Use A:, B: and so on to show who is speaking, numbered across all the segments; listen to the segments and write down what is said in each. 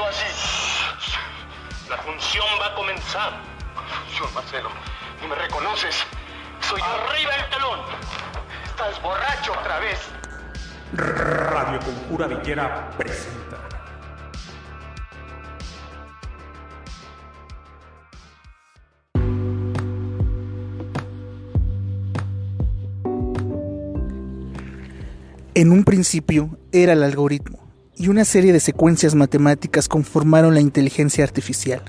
A: hablando así? La función va a comenzar.
B: Señor Marcelo, ¿no me reconoces? Soy yo.
A: ¡Arriba el telón!
B: Estás borracho otra vez.
C: Radio Conjura Villera presenta.
D: En un principio era el algoritmo, y una serie de secuencias matemáticas conformaron la inteligencia artificial,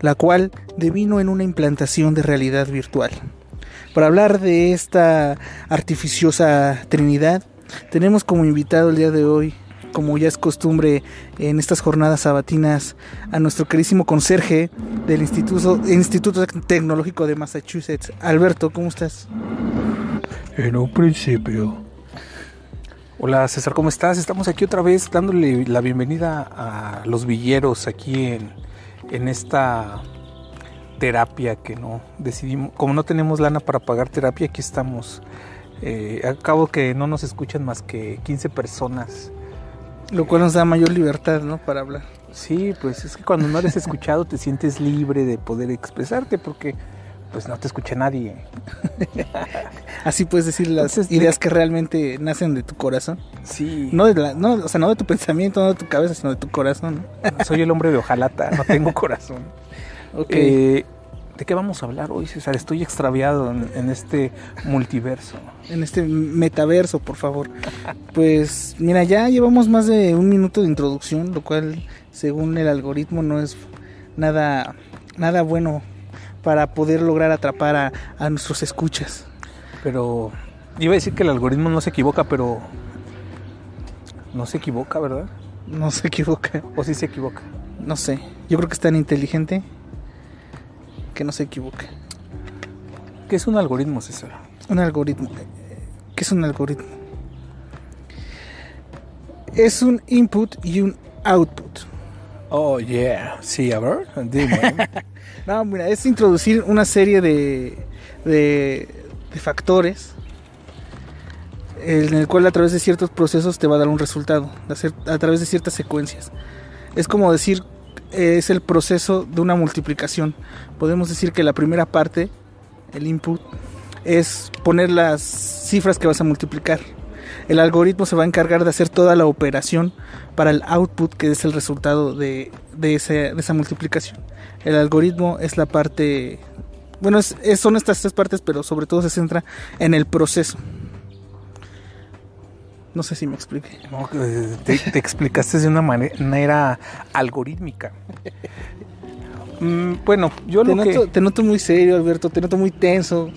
D: la cual devino en una implantación de realidad virtual. Para hablar de esta artificiosa trinidad, tenemos como invitado el día de hoy, como ya es costumbre en estas jornadas sabatinas, a nuestro queridísimo conserje del Instituto Tecnológico de Massachusetts. Alberto, ¿cómo estás?
C: En un principio. Hola César, ¿cómo estás? Estamos aquí otra vez dándole la bienvenida a los villeros aquí en esta terapia que no decidimos. Como no tenemos lana para pagar terapia, aquí estamos. Acabo que no nos escuchan más que 15 personas.
D: Lo cual nos da mayor libertad, ¿no? Para hablar.
C: Sí, pues es que cuando no eres escuchado te sientes libre de poder expresarte porque pues no te escucha nadie.
D: Así puedes decir las ideas que realmente nacen de tu corazón.
C: Sí.
D: No de tu pensamiento, no de tu cabeza, sino de tu corazón, ¿no?
C: Soy el hombre de hojalata, no tengo corazón.
D: Okay.
C: ¿De qué vamos a hablar hoy, César? Estoy extraviado en este multiverso.
D: En este metaverso, por favor. Pues mira, ya llevamos más de 1 minuto de introducción, lo cual, según el algoritmo, no es nada bueno para poder lograr atrapar a nuestros escuchas.
C: Pero iba a decir que el algoritmo no se equivoca, pero no se equivoca, ¿verdad?
D: No se equivoca.
C: ¿O sí se equivoca?
D: No sé, yo creo que es tan inteligente que no se equivoca.
C: ¿Qué es un algoritmo, César?
D: Un algoritmo. ¿Qué es un algoritmo? Es un input y un output.
C: Oh, yeah. Sí, a ver, dime.
D: No, mira, es introducir una serie de factores en el cual a través de ciertos procesos te va a dar un resultado, a través de ciertas secuencias. Es como decir, es el proceso de una multiplicación. Podemos decir que la primera parte, el input, es poner las cifras que vas a multiplicar. El algoritmo se va a encargar de hacer toda la operación para el output, que es el resultado de esa multiplicación. El algoritmo es la parte... Bueno, son estas 3 partes, pero sobre todo se centra en el proceso. No sé si me expliqué.
C: No, te explicaste de una manera algorítmica. Bueno, yo
D: Te noto muy serio, Alberto, te noto muy tenso.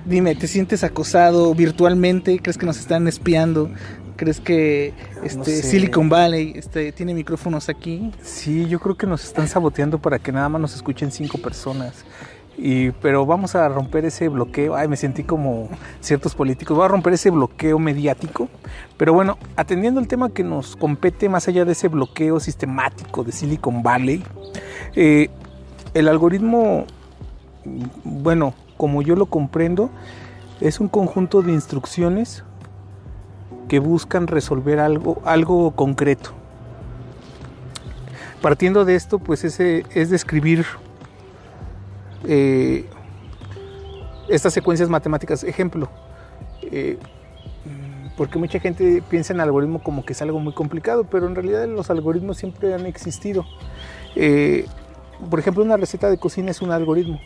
D: Dime, ¿te sientes acosado virtualmente? ¿Crees que nos están espiando? ¿Crees que
C: no sé.
D: Silicon Valley tiene micrófonos aquí?
C: Sí, yo creo que nos están saboteando para que nada más nos escuchen 5 personas. Pero vamos a romper ese bloqueo. Ay, me sentí como ciertos políticos. Voy a romper ese bloqueo mediático. Pero bueno, atendiendo el tema que nos compete, más allá de ese bloqueo sistemático de Silicon Valley, el algoritmo, bueno, como yo lo comprendo, es un conjunto de instrucciones que buscan resolver algo concreto. Partiendo de esto, pues es describir estas secuencias matemáticas. Ejemplo, porque mucha gente piensa en algoritmo como que es algo muy complicado, pero en realidad los algoritmos siempre han existido. Por ejemplo, una receta de cocina es un algoritmo,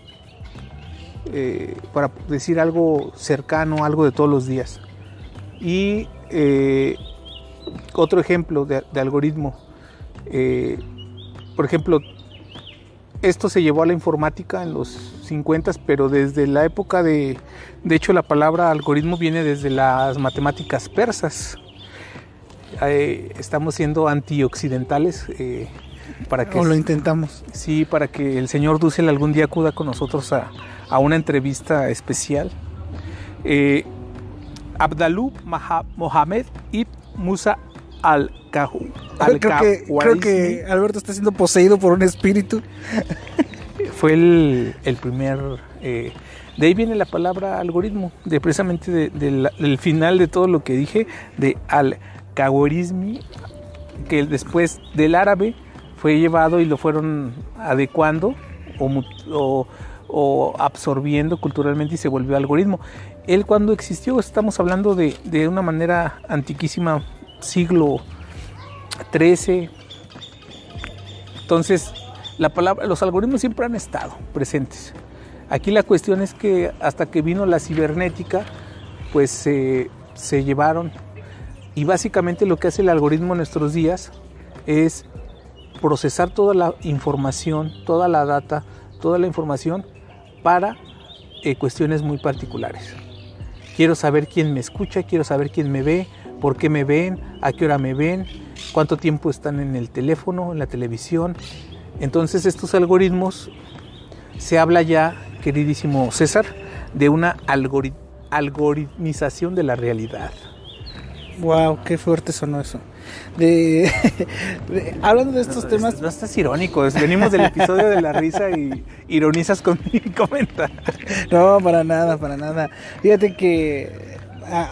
C: para decir algo cercano, algo de todos los días. Y otro ejemplo de algoritmo, por ejemplo, esto se llevó a la informática en los 50, pero desde la época de hecho la palabra algoritmo viene desde las matemáticas persas. Estamos siendo antioccidentales, para que...
D: O lo intentamos.
C: Sí, para que el señor Dussel algún día acuda con nosotros a una entrevista especial. Abdalú Mohamed ibn Musa
D: Creo que Alberto está siendo poseído por un espíritu.
C: Fue el primer... de ahí viene la palabra algoritmo, precisamente del final de todo lo que dije, de al-Khwarizmi, que después del árabe fue llevado y lo fueron adecuando o absorbiendo culturalmente y se volvió algoritmo. Él cuando existió, estamos hablando de una manera antiquísima, siglo XIII. Entonces, los algoritmos siempre han estado presentes. Aquí la cuestión es que hasta que vino la cibernética, pues se llevaron. Y básicamente lo que hace el algoritmo en nuestros días es procesar toda la información, toda la data, toda la información para cuestiones muy particulares. Quiero saber quién me escucha, quiero saber quién me ve, por qué me ven, a qué hora me ven, cuánto tiempo están en el teléfono, en la televisión. Entonces estos algoritmos, se habla ya, queridísimo César, de una algoritmización de la realidad.
D: Wow, qué fuerte sonó eso. Hablando de estos temas...
C: No estás irónico, venimos del episodio de la risa y ironizas con mi comentario.
D: No, para nada. Fíjate que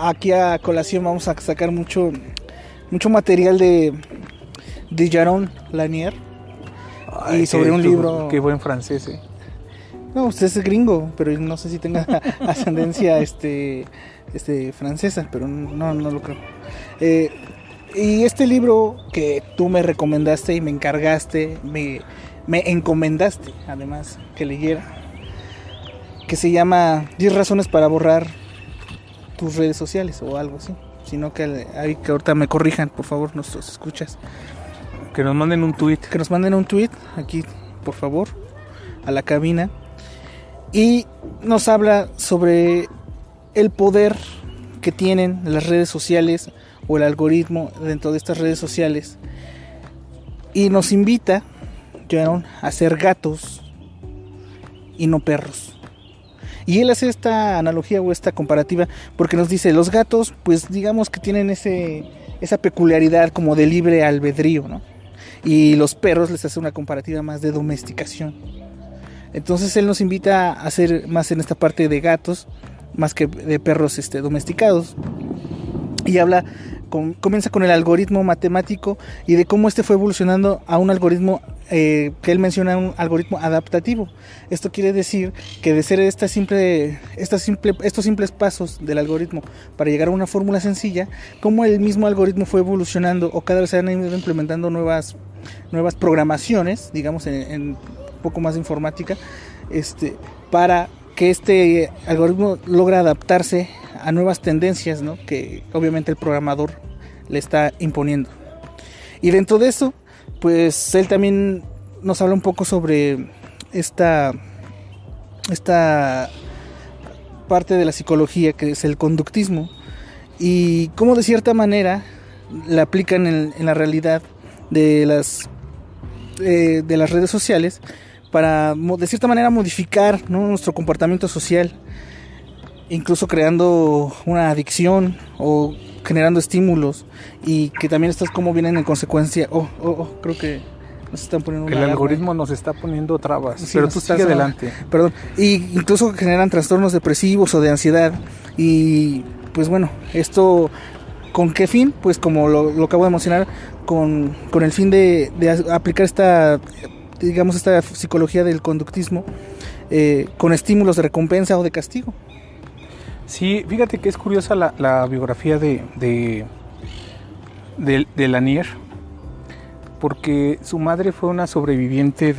D: aquí a colación vamos a sacar mucho material de Jaron Lanier.
C: Ay,
D: y sobre un libro...
C: Qué buen francés, ¿eh?
D: No, usted es gringo, pero no sé si tenga ascendencia francesa, pero no lo creo. Y este libro que tú me recomendaste y me encargaste, me encomendaste además que leyera, que se llama 10 razones para borrar tus redes sociales o algo así. Sino que ahorita me corrijan, por favor, nuestros escuchas.
C: Que nos manden un tweet.
D: Que nos manden un tweet aquí, por favor, a la cabina. Y nos habla sobre el poder que tienen las redes sociales o el algoritmo dentro de estas redes sociales. Y nos invita, Jaron, a ser gatos y no perros. Y él hace esta analogía o esta comparativa porque nos dice, los gatos, pues digamos que tienen esa peculiaridad como de libre albedrío, ¿no? Y los perros les hace una comparativa más de domesticación. Entonces él nos invita a hacer más en esta parte de gatos, más que de perros domesticados. Y comienza con el algoritmo matemático y de cómo fue evolucionando a un algoritmo que él menciona, un algoritmo adaptativo. Esto quiere decir que de ser estos simples pasos del algoritmo para llegar a una fórmula sencilla, como el mismo algoritmo fue evolucionando o cada vez se han ido implementando nuevas programaciones, digamos en un poco más de informática, para que este algoritmo logra adaptarse a nuevas tendencias, ¿no? Que obviamente el programador le está imponiendo. Y dentro de eso, pues él también nos habla un poco sobre esta parte de la psicología que es el conductismo y cómo de cierta manera la aplican en la realidad de las redes sociales para de cierta manera modificar, ¿no?, nuestro comportamiento social, incluso creando una adicción o generando estímulos, y que también estas como vienen en consecuencia. Creo que nos están poniendo
C: el algoritmo nos está poniendo trabas, sí, pero tú sigue adelante.
D: Perdón. Y incluso generan trastornos depresivos o de ansiedad. Y pues bueno, esto ¿con qué fin? Pues como lo acabo de mencionar, con el fin de aplicar esta psicología del conductismo con estímulos de recompensa o de castigo.
C: Sí, fíjate que es curiosa la biografía de Lanier, porque su madre fue una sobreviviente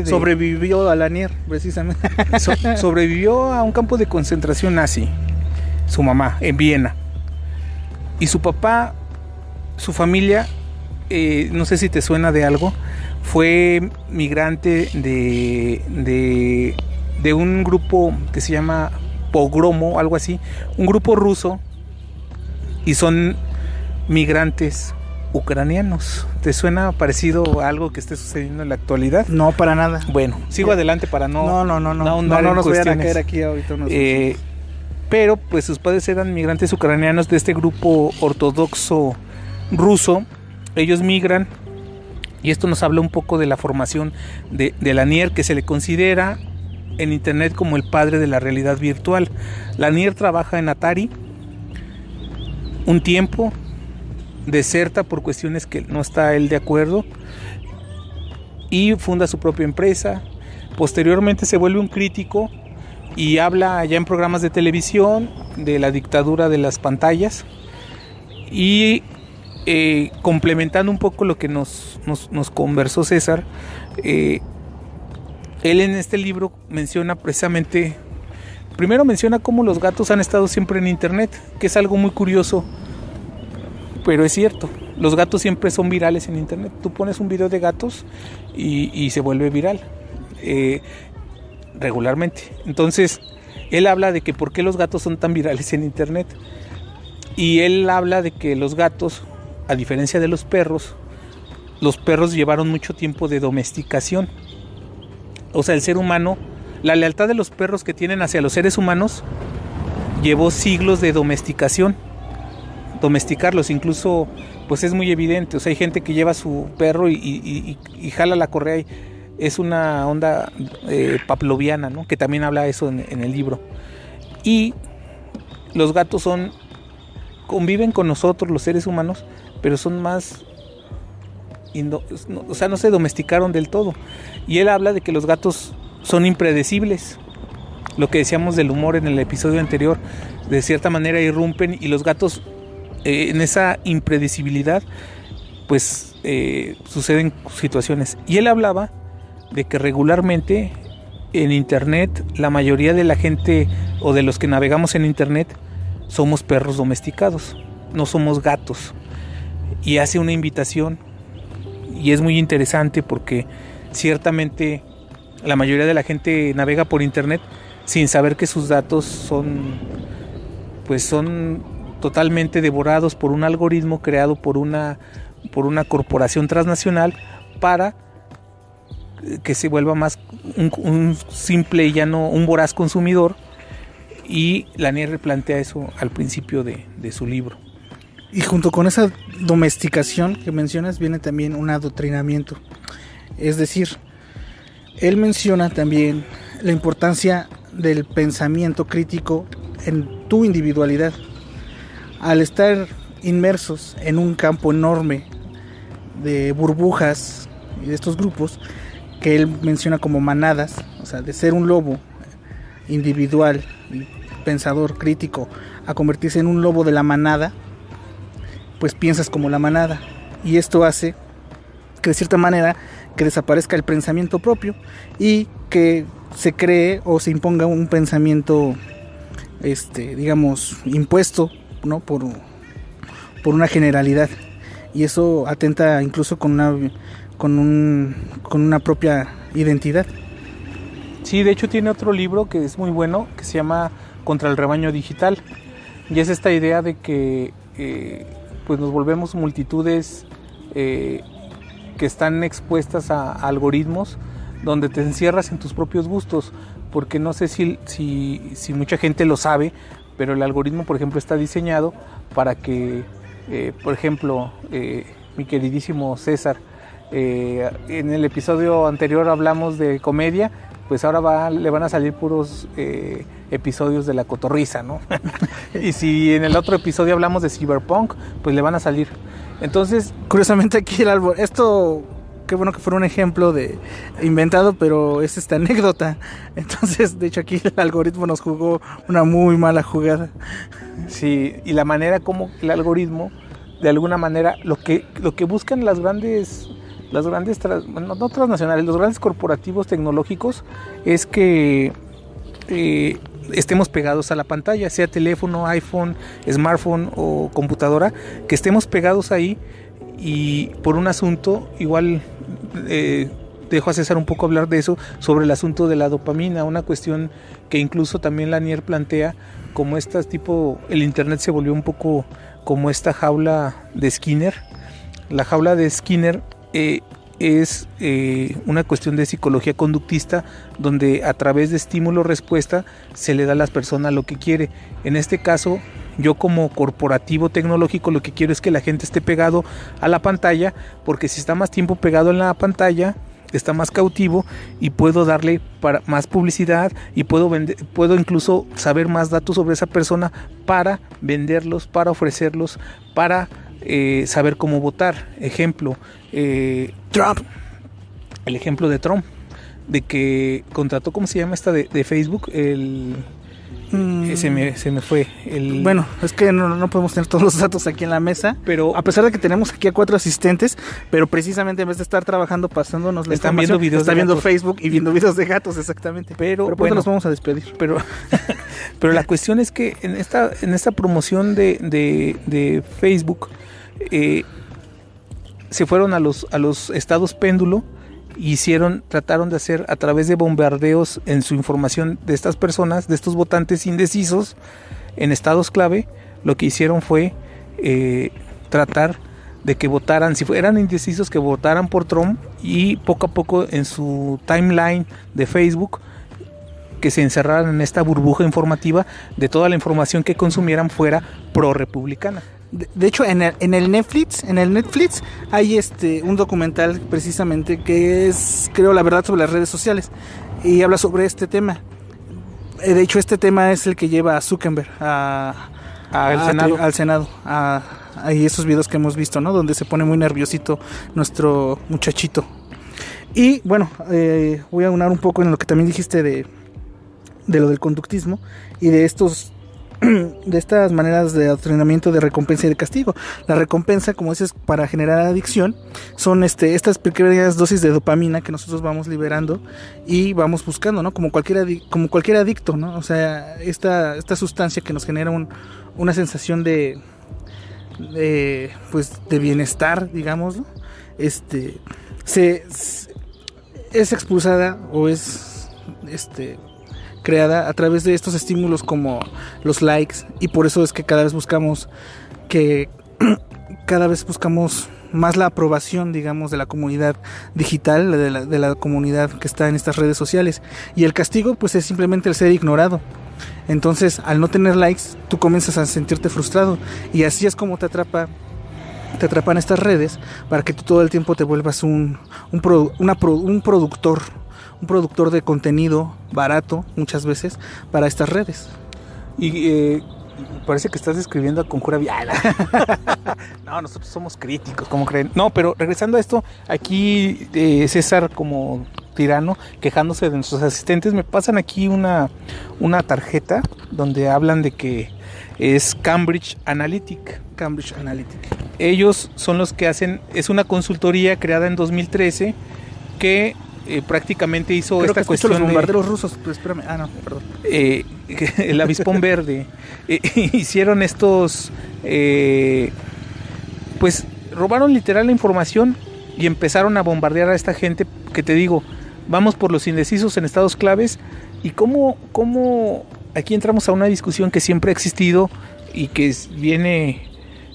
D: Sobrevivió a Lanier, precisamente.
C: Sobrevivió a un campo de concentración nazi, su mamá, en Viena. Y su papá, su familia, no sé si te suena de algo, fue migrante de un grupo que se llama Pogromo, algo así, un grupo ruso, y son migrantes ucranianos. ¿Te suena parecido a algo que esté sucediendo en la actualidad?
D: No, para nada.
C: Bueno, sigo adelante para no
D: nos vayan a caer aquí ahorita.
C: Pero pues sus padres eran migrantes ucranianos de este grupo ortodoxo ruso. Ellos migran, y esto nos habla un poco de la formación de Lanier, que se le considera en internet como el padre de la realidad virtual. Lanier trabaja en Atari un tiempo, deserta por cuestiones que no está él de acuerdo y funda su propia empresa. Posteriormente se vuelve un crítico y habla ya en programas de televisión de la dictadura de las pantallas y complementando un poco lo que nos conversó César, él en este libro menciona precisamente, primero menciona cómo los gatos han estado siempre en internet, que es algo muy curioso, pero es cierto, los gatos siempre son virales en internet. Tú pones un video de gatos y se vuelve viral regularmente. Entonces él habla de que por qué los gatos son tan virales en internet, y él habla de que los gatos, a diferencia de los perros llevaron mucho tiempo de domesticación. O sea, el ser humano, la lealtad de los perros que tienen hacia los seres humanos llevó siglos de domesticarlos. Incluso pues es muy evidente, o sea, hay gente que lleva a su perro y jala la correa y es una onda pavloviana, ¿no? Que también habla eso en el libro. Y los gatos conviven con nosotros los seres humanos, pero son más, o sea, no se domesticaron del todo. Y él habla de que los gatos son impredecibles, lo que decíamos del humor en el episodio anterior, de cierta manera irrumpen, y los gatos en esa impredecibilidad pues suceden situaciones. Y él hablaba de que regularmente en internet la mayoría de la gente o de los que navegamos en internet somos perros domesticados, no somos gatos. Y hace una invitación, y es muy interesante porque ciertamente la mayoría de la gente navega por internet sin saber que sus datos son totalmente devorados por un algoritmo creado por una corporación transnacional para que se vuelva más un simple y llano, un voraz consumidor. Y Lanier plantea eso al principio de su libro.
D: Y junto con esa domesticación que mencionas viene también un adoctrinamiento. Es decir, él menciona también la importancia del pensamiento crítico en tu individualidad. Al estar inmersos en un campo enorme de burbujas y de estos grupos que él menciona como manadas, o sea, de ser un lobo individual, pensador, crítico, a convertirse en un lobo de la manada, pues piensas como la manada, y esto hace que de cierta manera que desaparezca el pensamiento propio y que se cree o se imponga un pensamiento digamos impuesto, ¿no? por una generalidad, y eso atenta incluso con una propia identidad.
C: Sí, de hecho tiene otro libro que es muy bueno, que se llama Contra el rebaño digital, y es esta idea de que pues nos volvemos multitudes que están expuestas a algoritmos donde te encierras en tus propios gustos, porque no sé si mucha gente lo sabe, pero el algoritmo, por ejemplo, está diseñado para que, por ejemplo, mi queridísimo César, en el episodio anterior hablamos de comedia, pues ahora le van a salir puros episodios de La Cotorrisa, ¿no? Y si en el otro episodio hablamos de Cyberpunk, pues le van a salir. Entonces,
D: curiosamente aquí esto, qué bueno que fuera un ejemplo de inventado, pero es esta anécdota. Entonces, de hecho aquí el algoritmo nos jugó una muy mala jugada.
C: Sí, y la manera como el algoritmo, de alguna manera, lo que buscan las grandes no transnacionales, los grandes corporativos tecnológicos, es que estemos pegados a la pantalla, sea teléfono, iPhone, smartphone o computadora, que estemos pegados ahí. Y por un asunto, igual dejo a César un poco hablar de eso, sobre el asunto de la dopamina, una cuestión que incluso también Lanier plantea, como el internet se volvió un poco como esta jaula de Skinner. La jaula de Skinner es una cuestión de psicología conductista, donde a través de estímulo-respuesta se le da a las personas lo que quiere. En este caso, yo como corporativo tecnológico lo que quiero es que la gente esté pegado a la pantalla, porque si está más tiempo pegado en la pantalla, está más cautivo y puedo darle más publicidad y puedo incluso saber más datos sobre esa persona para venderlos, para ofrecerlos, para saber cómo votar. Ejemplo, Trump. El ejemplo de Trump, de que contrató, ¿cómo se llama esta de Facebook? Se me fue.
D: Bueno, es que no podemos tener todos los datos aquí en la mesa,
C: pero
D: a pesar de que tenemos aquí a 4 asistentes, pero precisamente en vez de estar trabajando pasándonos la
C: están viendo videos,
D: está viendo Facebook y viendo videos de gatos, exactamente.
C: Pero
D: bueno, nos vamos a despedir.
C: Pero la cuestión es que en esta promoción de Facebook se fueron a los estados péndulo. Trataron de hacer a través de bombardeos en su información de estas personas, de estos votantes indecisos en estados clave. Lo que hicieron fue tratar de que votaran, si eran indecisos, que votaran por Trump, y poco a poco en su timeline de Facebook que se encerraran en esta burbuja informativa de toda la información que consumieran fuera pro republicana.
D: De hecho, en el Netflix hay un documental precisamente que es, creo, la verdad sobre las redes sociales, y habla sobre este tema. De hecho, este tema es el que lleva a Zuckerberg al Senado. Hay esos videos que hemos visto, ¿no? Donde se pone muy nerviosito nuestro muchachito. Y bueno, voy a aunar un poco en lo que también dijiste de lo del conductismo y de estas maneras de adoctrinamiento de recompensa y de castigo. La recompensa, como dices, para generar adicción, son estas pequeñas dosis de dopamina que nosotros vamos liberando y vamos buscando, ¿no? Como cualquier adicto, ¿no? O sea, esta sustancia que nos genera una sensación de bienestar, digamos, ¿no? Es expulsada o es creada a través de estos estímulos como los likes, y por eso es que cada vez buscamos más la aprobación, digamos, de la comunidad digital, de la comunidad que está en estas redes sociales. Y el castigo, pues, es simplemente el ser ignorado. Entonces, al no tener likes, tú comienzas a sentirte frustrado, y así es como te atrapan estas redes, para que tú todo el tiempo te vuelvas un productor de contenido barato, muchas veces, para estas redes.
C: Y parece que estás describiendo a Conjura Vial. No, nosotros somos críticos, ¿cómo creen? No, pero regresando a esto, aquí César, como tirano, quejándose de nuestros asistentes, me pasan aquí una tarjeta donde hablan de que es Cambridge Analytica. Ellos son los que hacen, es una consultoría creada en 2013 que prácticamente hizo
D: Creo
C: esta
D: que
C: cuestión
D: los bombarderos rusos, pues espérame, perdón.
C: El avispón verde. Hicieron estos, pues robaron literal la información y empezaron a bombardear a esta gente que, te digo, vamos por los indecisos en estados claves. Y cómo aquí entramos a una discusión que siempre ha existido y que viene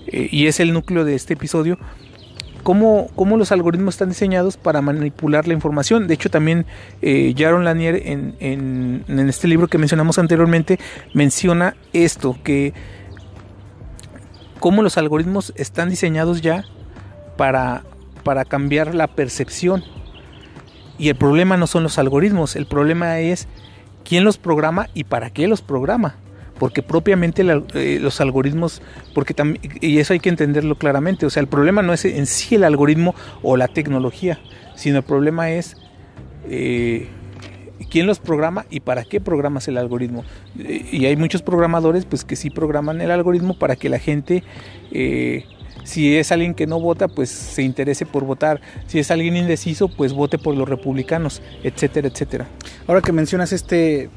C: y es el núcleo de este episodio. Cómo los algoritmos están diseñados para manipular la información. De hecho, también Jaron Lanier en este libro que mencionamos anteriormente menciona esto, que cómo los algoritmos están diseñados ya para cambiar la percepción. Y el problema no son los algoritmos, el problema es quién los programa y para qué los programa. Porque propiamente los algoritmos, y eso hay que entenderlo claramente, o sea, el problema no es en sí el algoritmo o la tecnología, sino el problema es quién los programa y para qué programas el algoritmo. Y hay muchos programadores pues que sí programan el algoritmo para que la gente, si es alguien que no vota, pues se interese por votar, si es alguien indeciso, pues vote por los republicanos, etcétera, etcétera.
D: Ahora que mencionas este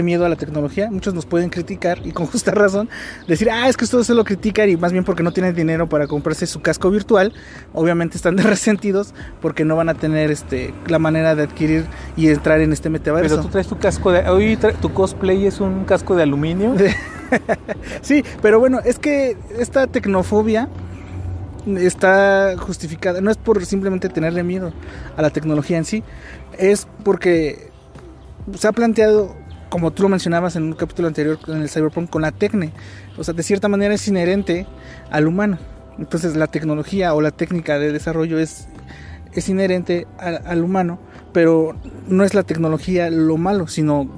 D: miedo a la tecnología, muchos nos pueden criticar, y con justa razón, decir, es que ustedes se lo critican, y más bien porque no tienen dinero para comprarse su casco virtual. Obviamente están resentidos porque no van a tener la manera de adquirir y entrar en este metaverso.
C: Pero tú traes tu casco tu cosplay es un casco de aluminio.
D: Sí, pero bueno, es que esta tecnofobia está justificada, no es por simplemente tenerle miedo a la tecnología en sí, es porque se ha planteado, como tú lo mencionabas en un capítulo anterior en el Cyberpunk, con la tecne. O sea, de cierta manera es inherente al humano. Entonces la tecnología o la técnica de desarrollo es inherente al humano, pero no es la tecnología lo malo, sino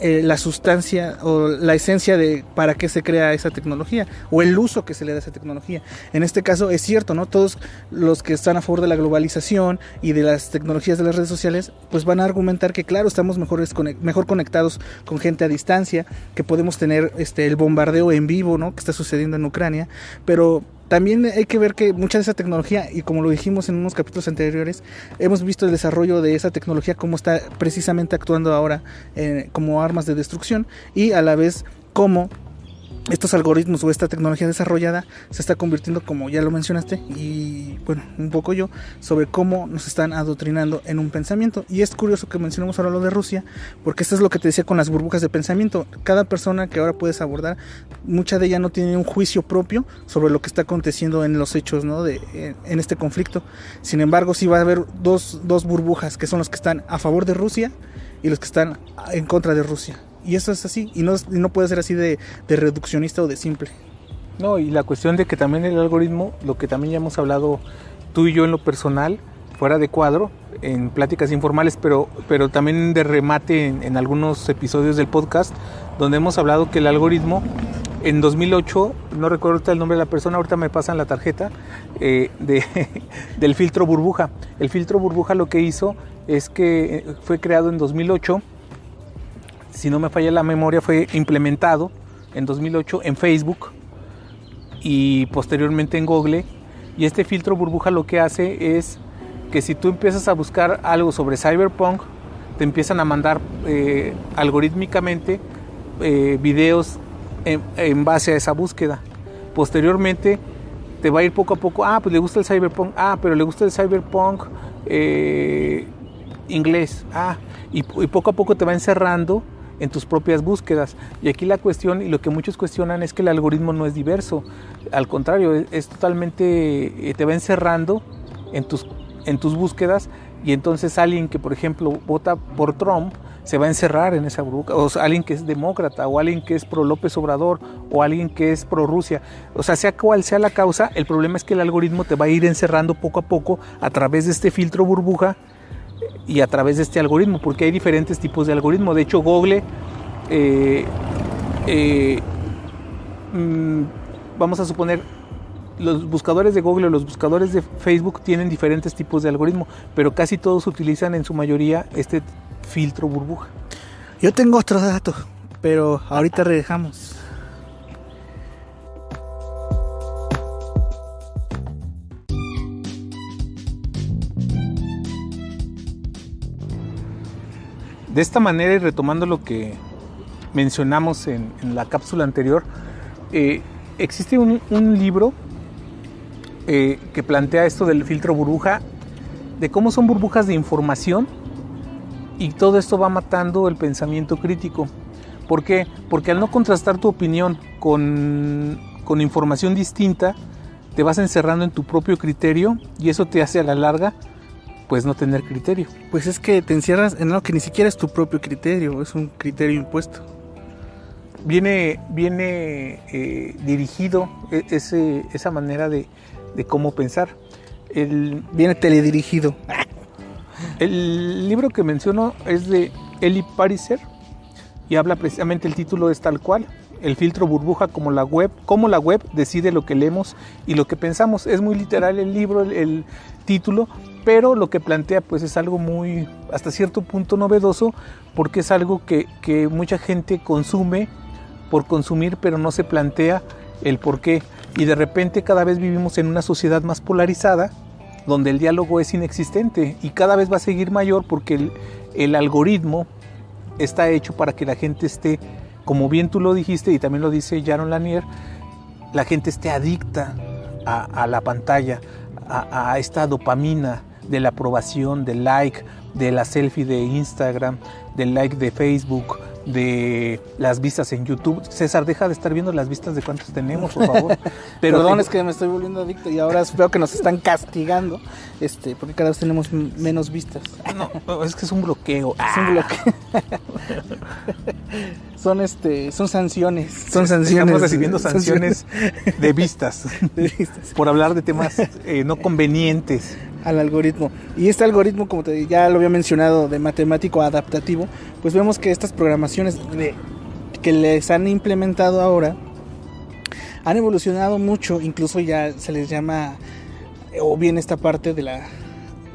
D: la sustancia o la esencia de para qué se crea esa tecnología o el uso que se le da a esa tecnología. En este caso es cierto, ¿no? Todos los que están a favor de la globalización y de las tecnologías de las redes sociales, pues van a argumentar que claro, estamos mejor conectados con gente a distancia, que podemos tener el bombardeo en vivo, ¿no? Que está sucediendo en Ucrania, pero también hay que ver que mucha de esa tecnología, y como lo dijimos en unos capítulos anteriores, hemos visto el desarrollo de esa tecnología, cómo está precisamente actuando ahora como armas de destrucción, y a la vez cómo estos algoritmos o esta tecnología desarrollada se está convirtiendo, como ya lo mencionaste, y bueno, un poco yo, sobre cómo nos están adoctrinando en un pensamiento. Y es curioso que mencionemos ahora lo de Rusia, porque esto es lo que te decía con las burbujas de pensamiento. Cada persona que ahora puedes abordar, mucha de ella no tiene un juicio propio sobre lo que está aconteciendo en los hechos, ¿no? En este conflicto. Sin embargo, sí va a haber dos burbujas, que son los que están a favor de Rusia y los que están en contra de Rusia. Y eso es así, y no puede ser así de reduccionista o de simple.
C: No, y la cuestión de que también el algoritmo, lo que también ya hemos hablado tú y yo en lo personal, fuera de cuadro, en pláticas informales, pero también de remate en algunos episodios del podcast, donde hemos hablado que el algoritmo, en 2008, no recuerdo ahorita el nombre de la persona, ahorita me pasan la tarjeta, del filtro burbuja. El filtro burbuja lo que hizo es que fue creado en 2008, si no me falla la memoria, fue implementado en 2008 en Facebook y posteriormente en Google. Y este filtro burbuja lo que hace es que si tú empiezas a buscar algo sobre Cyberpunk, te empiezan a mandar algorítmicamente videos en base a esa búsqueda. Posteriormente te va a ir poco a poco, pues le gusta el Cyberpunk, pero le gusta el Cyberpunk inglés, y poco a poco te va encerrando en tus propias búsquedas. Y aquí la cuestión, y lo que muchos cuestionan, es que el algoritmo no es diverso. Al contrario, es totalmente, te va encerrando en tus búsquedas, y entonces alguien que, por ejemplo, vota por Trump, se va a encerrar en esa burbuja, o sea, alguien que es demócrata, o alguien que es pro López Obrador, o alguien que es pro Rusia. O sea cual sea la causa, el problema es que el algoritmo te va a ir encerrando poco a poco a través de este filtro burbuja y a través de este algoritmo, porque hay diferentes tipos de algoritmo. De hecho, Google, vamos a suponer, los buscadores de Google o los buscadores de Facebook tienen diferentes tipos de algoritmo, pero casi todos utilizan en su mayoría este filtro burbuja.
D: Yo tengo otro dato, pero ahorita regresamos.
C: De esta manera, y retomando lo que mencionamos en la cápsula anterior, existe un libro que plantea esto del filtro burbuja, de cómo son burbujas de información, y todo esto va matando el pensamiento crítico. ¿Por qué? Porque al no contrastar tu opinión con información distinta, te vas encerrando en tu propio criterio, y eso te hace a la larga pues no tener criterio.
D: Pues es que te encierras en algo que ni siquiera es tu propio criterio, es un criterio impuesto.
C: Viene dirigido esa manera de cómo pensar.
D: Viene teledirigido.
C: El libro que menciono es de Eli Pariser y habla precisamente, el título es tal cual: el filtro burbuja, cómo la web decide lo que leemos y lo que pensamos. Es muy literal el libro, el título, pero lo que plantea pues es algo muy, hasta cierto punto, novedoso, porque es algo que mucha gente consume por consumir, pero no se plantea el por qué. Y de repente cada vez vivimos en una sociedad más polarizada, donde el diálogo es inexistente, y cada vez va a seguir mayor, porque el algoritmo está hecho para que la gente esté, como bien tú lo dijiste y también lo dice Jaron Lanier, la gente esté adicta a la pantalla, a esta dopamina de la aprobación, del like, de la selfie de Instagram, del like de Facebook, de las vistas en YouTube. César, deja de estar viendo las vistas de cuántos tenemos, por favor.
D: Perdón, es que me estoy volviendo adicto y ahora veo que nos están castigando, porque cada vez tenemos menos vistas.
C: No, es que es un bloqueo.
D: Es un bloqueo. Son sanciones. Son sanciones.
C: Estamos recibiendo sanciones de vistas. Por hablar de temas no convenientes.
D: al algoritmo. Y este algoritmo, como ya lo había mencionado, de matemático adaptativo, pues vemos que estas programaciones que les han implementado ahora han evolucionado mucho, incluso ya se les llama, o bien esta parte de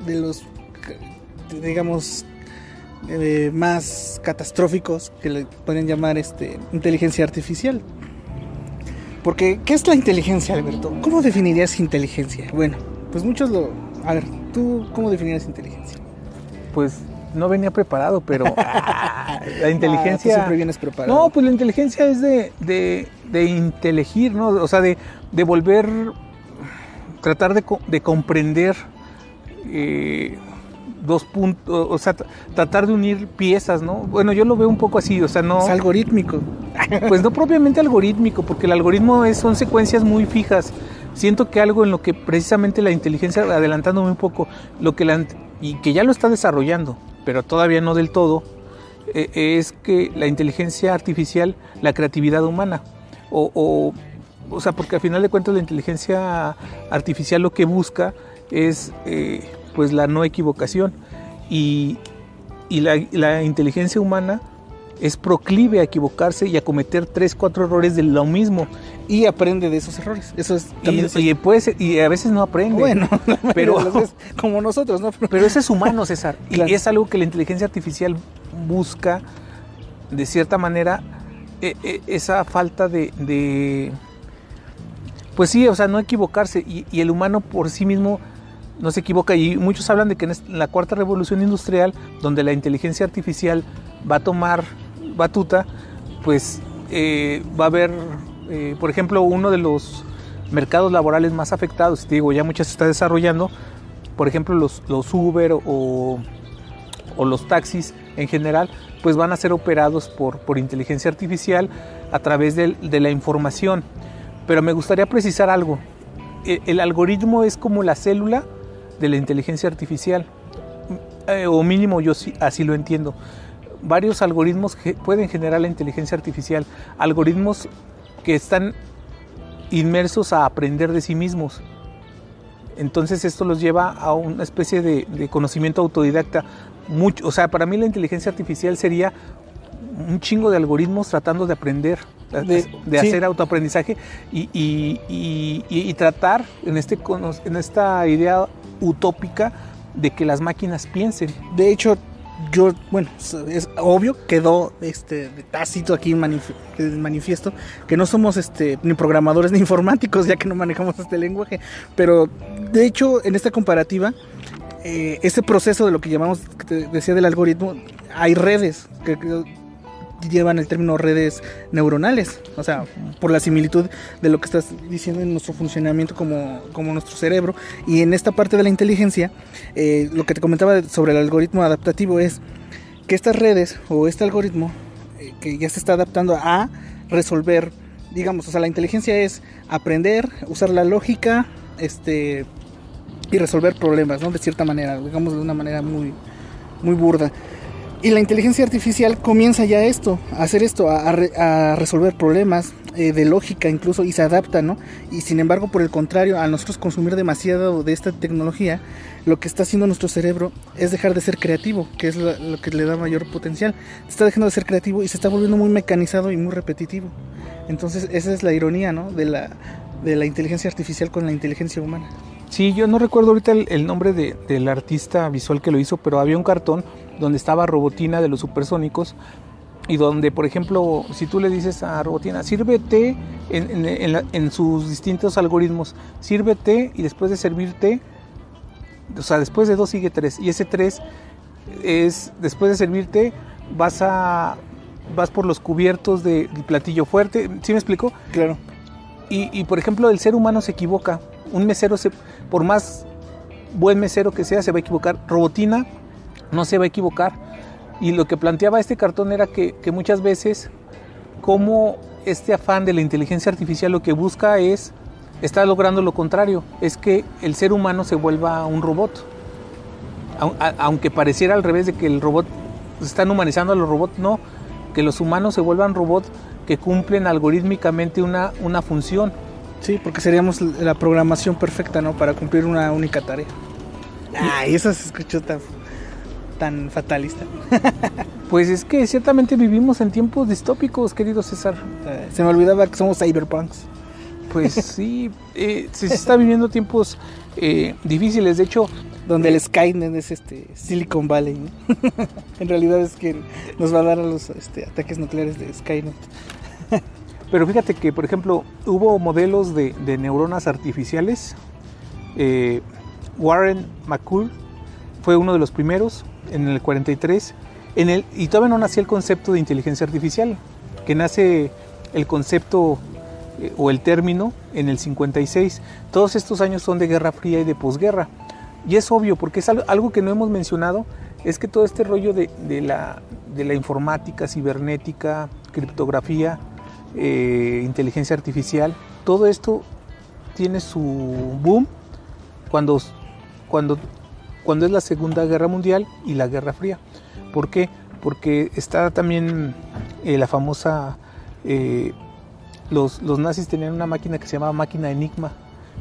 D: los, digamos, más catastróficos, que le pueden llamar inteligencia artificial. Porque, ¿qué es la inteligencia, Alberto? ¿Cómo definirías inteligencia? Bueno, pues a ver, ¿tú cómo definirías inteligencia?
C: Pues no venía preparado, pero la inteligencia...
D: tú siempre vienes preparado.
C: No, pues la inteligencia es de inteligir, ¿no? O sea, de volver, tratar de comprender dos puntos, o sea, tratar de unir piezas, ¿no? Bueno, yo lo veo un poco así, o sea, no...
D: Es algorítmico.
C: Pues no propiamente algorítmico, porque el algoritmo son secuencias muy fijas. Siento que algo en lo que precisamente la inteligencia, adelantándome un poco, y que ya lo está desarrollando, pero todavía no del todo, es que la inteligencia artificial, la creatividad humana, o sea, porque al final de cuentas la inteligencia artificial lo que busca es pues la no equivocación, y la inteligencia humana es proclive a equivocarse y a cometer 3-4 errores de lo mismo.
D: Y aprende de esos errores. Eso es también
C: y a veces no aprende.
D: Bueno,
C: pero
D: como nosotros, ¿no?
C: Pero eso es humano, César.
D: Claro.
C: Y es algo que la inteligencia artificial busca, de cierta manera, esa falta de pues sí, o sea, no equivocarse. Y el humano por sí mismo no se equivoca. Y muchos hablan de que en la cuarta revolución industrial, donde la inteligencia artificial va a tomar batuta, pues va a haber, por ejemplo, uno de los mercados laborales más afectados, te digo, ya muchas se está desarrollando, por ejemplo, los Uber o los taxis en general, pues van a ser operados por inteligencia artificial a través de la información. Pero me gustaría precisar algo. El algoritmo es como la célula de la inteligencia artificial, o mínimo yo así lo entiendo. Varios algoritmos pueden generar la inteligencia artificial, algoritmos que están inmersos a aprender de sí mismos. Entonces esto los lleva a una especie de conocimiento autodidacta. O sea, para mí la inteligencia artificial sería un chingo de algoritmos tratando de aprender, de hacer autoaprendizaje y tratar en esta idea utópica de que las máquinas piensen.
D: De hecho, es obvio, quedó de tácito aquí en manifiesto que no somos ni programadores ni informáticos, ya que no manejamos este lenguaje, pero de hecho en esta comparativa, este proceso de lo que llamamos, que te decía, del algoritmo, hay redes que llevan el término redes neuronales, o sea, por la similitud de lo que estás diciendo en nuestro funcionamiento como nuestro cerebro. Y en esta parte de la inteligencia, lo que te comentaba sobre el algoritmo adaptativo es que estas redes o este algoritmo que ya se está adaptando a resolver, digamos, o sea, la inteligencia es aprender, usar la lógica, y resolver problemas, ¿no? De cierta manera, digamos, de una manera muy, muy burda. Y la inteligencia artificial comienza ya a hacer esto, a resolver problemas de lógica incluso, y se adapta, ¿no? Y sin embargo, por el contrario, al nosotros consumir demasiado de esta tecnología, lo que está haciendo nuestro cerebro es dejar de ser creativo, que es lo que le da mayor potencial. Está dejando de ser creativo y se está volviendo muy mecanizado y muy repetitivo. Entonces esa es la ironía, ¿no? de la inteligencia artificial con la inteligencia humana.
C: Sí, yo no recuerdo ahorita el nombre del artista visual que lo hizo, pero había un cartón donde estaba Robotina de los Supersónicos, y donde, por ejemplo, si tú le dices a Robotina, sírvete en sus distintos algoritmos, sírvete, y después de servirte, o sea, después de 2 sigue 3, y ese 3 es, después de servirte, vas por los cubiertos del platillo fuerte. ¿Sí me explico?
D: Claro.
C: Y por ejemplo, el ser humano se equivoca. Un mesero, por más buen mesero que sea, se va a equivocar. Robotina no se va a equivocar. Y lo que planteaba este cartón era que muchas veces, como este afán de la inteligencia artificial lo que busca está logrando lo contrario, es que el ser humano se vuelva un robot. Aunque pareciera al revés, de que el robot, están humanizando a los robots, no, que los humanos se vuelvan robots que cumplen algorítmicamente una función.
D: Sí, porque seríamos la programación perfecta, ¿no? Para cumplir una única tarea. Ay, eso se escuchó tan fatalista.
C: Pues es que ciertamente vivimos en tiempos distópicos, querido César.
D: Se me olvidaba que somos cyberpunks.
C: Pues sí, se está viviendo tiempos difíciles. De hecho,
D: donde el Skynet es Silicon Valley, ¿no? En realidad es que nos va a dar a los ataques nucleares de Skynet.
C: Pero fíjate que, por ejemplo, hubo modelos de neuronas artificiales. Warren McCool fue uno de los primeros en el 43. Y todavía no nacía el concepto de inteligencia artificial, que nace el concepto o el término en el 56. Todos estos años son de Guerra Fría y de posguerra. Y es obvio, porque es algo que no hemos mencionado, es que todo este rollo de la informática, cibernética, criptografía, inteligencia artificial, todo esto tiene su boom cuando es la Segunda Guerra Mundial y la Guerra Fría. ¿Por qué? Porque está también la famosa... Los nazis tenían una máquina que se llamaba máquina Enigma,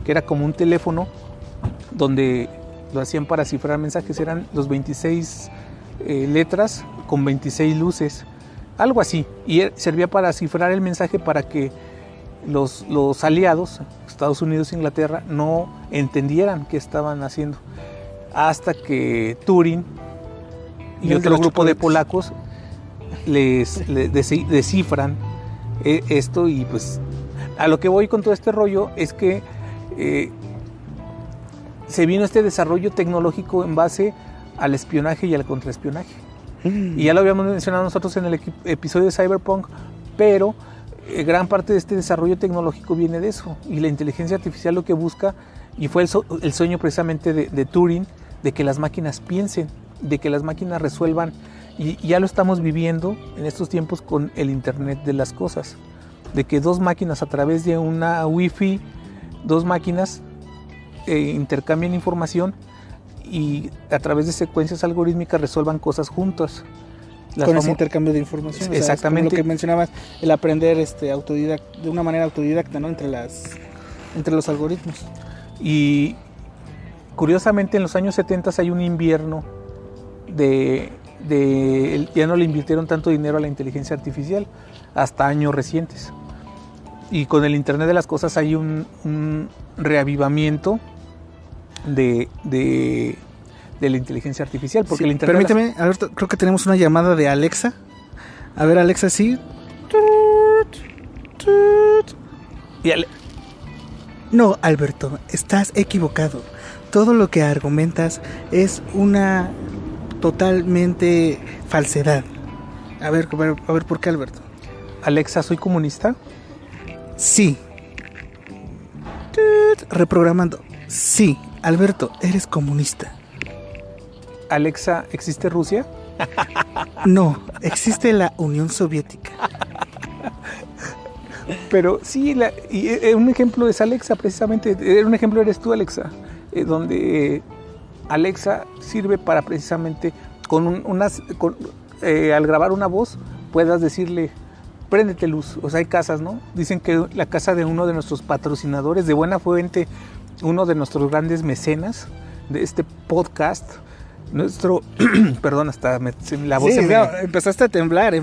C: que era como un teléfono donde lo hacían para cifrar mensajes. Eran los 26 letras con 26 luces, algo así, y servía para cifrar el mensaje para que los aliados, Estados Unidos e Inglaterra, no entendieran qué estaban haciendo, hasta que Turing y otro grupo de polacos les descifran esto. Y pues a lo que voy con todo este rollo es que se vino este desarrollo tecnológico en base al espionaje y al contraespionaje. Y ya lo habíamos mencionado nosotros en el episodio de Cyberpunk, pero gran parte de este desarrollo tecnológico viene de eso. Y la inteligencia artificial lo que busca, y fue el sueño precisamente de Turing, de que las máquinas piensen, de que las máquinas resuelvan. Y ya lo estamos viviendo en estos tiempos con el Internet de las cosas, de que dos máquinas a través de una Wi-Fi, dos máquinas intercambian información y a través de secuencias algorítmicas resuelvan cosas juntas.
D: Con ese intercambio de información.
C: Exactamente.
D: O sea, lo que mencionabas, el aprender de una manera autodidacta, ¿no? Entre los algoritmos.
C: Y curiosamente en los años 70 hay un invierno ya no le invirtieron tanto dinero a la inteligencia artificial hasta años recientes. Y con el Internet de las cosas hay un reavivamiento de la inteligencia artificial, porque
D: sí,
C: el Internet...
D: Permíteme, Alberto, creo que tenemos una llamada de Alexa. A ver, Alexa, sí. No, Alberto, estás equivocado. Todo lo que argumentas es una totalmente falsedad. A ver, ¿por qué, Alberto?
C: Alexa, ¿soy comunista?
D: Sí. Reprogramando. Sí, Alberto, eres comunista.
C: Alexa, ¿existe Rusia?
D: No, existe la Unión Soviética.
C: Pero sí, un ejemplo es Alexa, precisamente. Un ejemplo eres tú, Alexa, donde Alexa sirve para precisamente al grabar una voz puedas decirle préndete luz. O sea, hay casas, ¿no? Dicen que la casa de uno de nuestros patrocinadores, de buena fuente, uno de nuestros grandes mecenas de este podcast, perdón, hasta la voz
D: empezaste a temblar,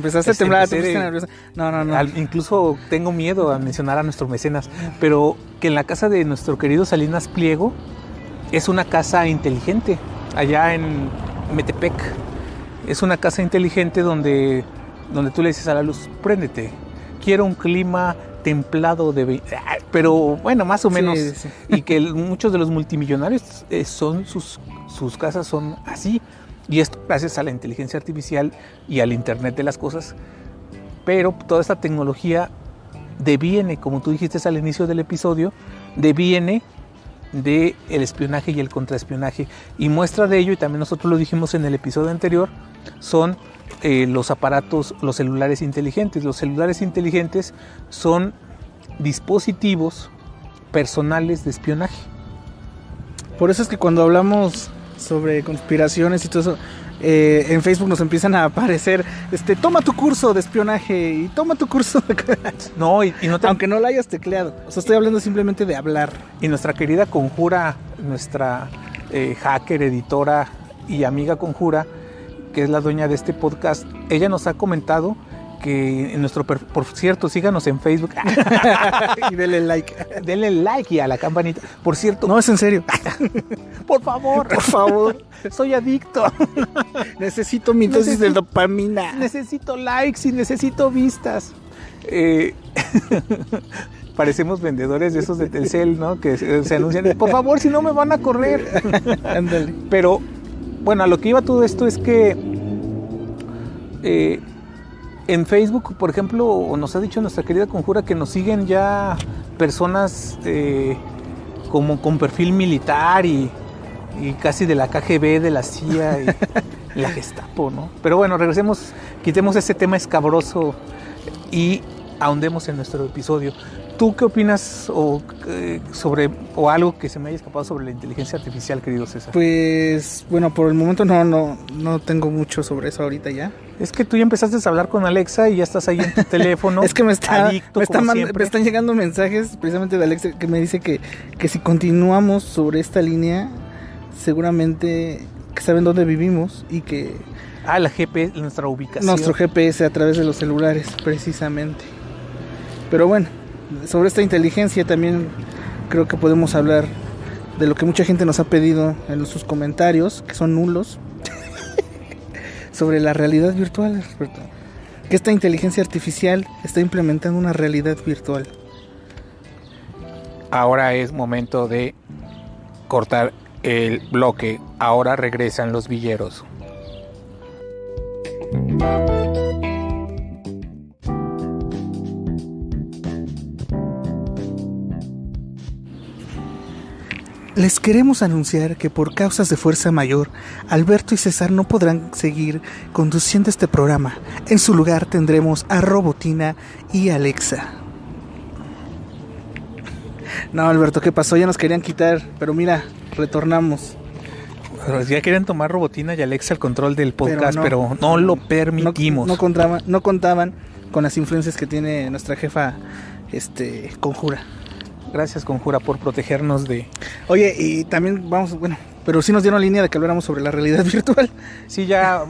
D: No.
C: Incluso tengo miedo a mencionar a nuestros mecenas, pero que en la casa de nuestro querido Salinas Pliego es una casa inteligente, allá en Metepec. Es una casa inteligente donde tú le dices a la luz, préndete, quiero un clima templado pero bueno, más o menos. Sí. Y que muchos de los multimillonarios sus casas son así, y esto gracias a la inteligencia artificial y al Internet de las cosas. Pero toda esta tecnología deviene, como tú dijiste al inicio del episodio, deviene del espionaje y el contraespionaje, y muestra de ello, y también nosotros lo dijimos en el episodio anterior, son los aparatos, los celulares inteligentes. Los celulares inteligentes son dispositivos personales de espionaje.
D: Por eso es que cuando hablamos sobre conspiraciones y todo eso, en Facebook nos empiezan a aparecer toma tu curso de espionaje y toma tu curso de...
C: No,
D: aunque no lo hayas tecleado. O sea, estoy hablando simplemente de hablar.
C: Y nuestra querida conjura, nuestra hacker, editora y amiga conjura, que es la dueña de este podcast, ella nos ha comentado que en nuestro por cierto, síganos en Facebook
D: y denle like
C: y a la campanita. Por cierto,
D: no, es en serio.
C: Por favor, soy adicto.
D: Necesito mi dosis de dopamina.
C: Necesito likes y necesito vistas. Parecemos vendedores de esos de Telcel, ¿no? Que se anuncian, por favor, si no me van a correr.
D: Ándale.
C: Pero bueno, a lo que iba todo esto es que en Facebook, por ejemplo, nos ha dicho nuestra querida conjura que nos siguen ya personas como con perfil militar y casi de la KGB, de la CIA y la Gestapo, ¿no? Pero bueno, regresemos, quitemos ese tema escabroso y ahondemos en nuestro episodio. ¿Tú qué opinas sobre algo que se me haya escapado sobre la inteligencia artificial, querido César?
D: Pues bueno, por el momento no tengo mucho sobre eso ahorita ya.
C: Es que tú ya empezaste a hablar con Alexa y ya estás ahí en tu teléfono.
D: Es que me están
C: llegando
D: mensajes precisamente de Alexa que me dice que si continuamos sobre esta línea, seguramente que saben dónde vivimos y que...
C: la GPS, nuestra ubicación.
D: Nuestro GPS a través de los celulares, precisamente. Pero bueno, sobre esta inteligencia también creo que podemos hablar de lo que mucha gente nos ha pedido en sus comentarios, que son nulos, sobre la realidad virtual, Roberto. Que esta inteligencia artificial está implementando una realidad virtual.
C: Ahora es momento de cortar el bloque. Ahora regresan los villeros.
D: Les queremos anunciar que por causas de fuerza mayor, Alberto y César no podrán seguir conduciendo este programa. En su lugar tendremos a Robotina y Alexa. No, Alberto, ¿qué pasó? Ya nos querían quitar, pero mira, retornamos.
C: Pero ya quieren tomar Robotina y Alexa el control del podcast, pero no lo permitimos.
D: No contaban con las influencias que tiene nuestra jefa Conjura.
C: Gracias, Conjura, por protegernos de...
D: Oye, y también pero sí nos dieron línea de que habláramos sobre la realidad virtual.
C: Sí, ya,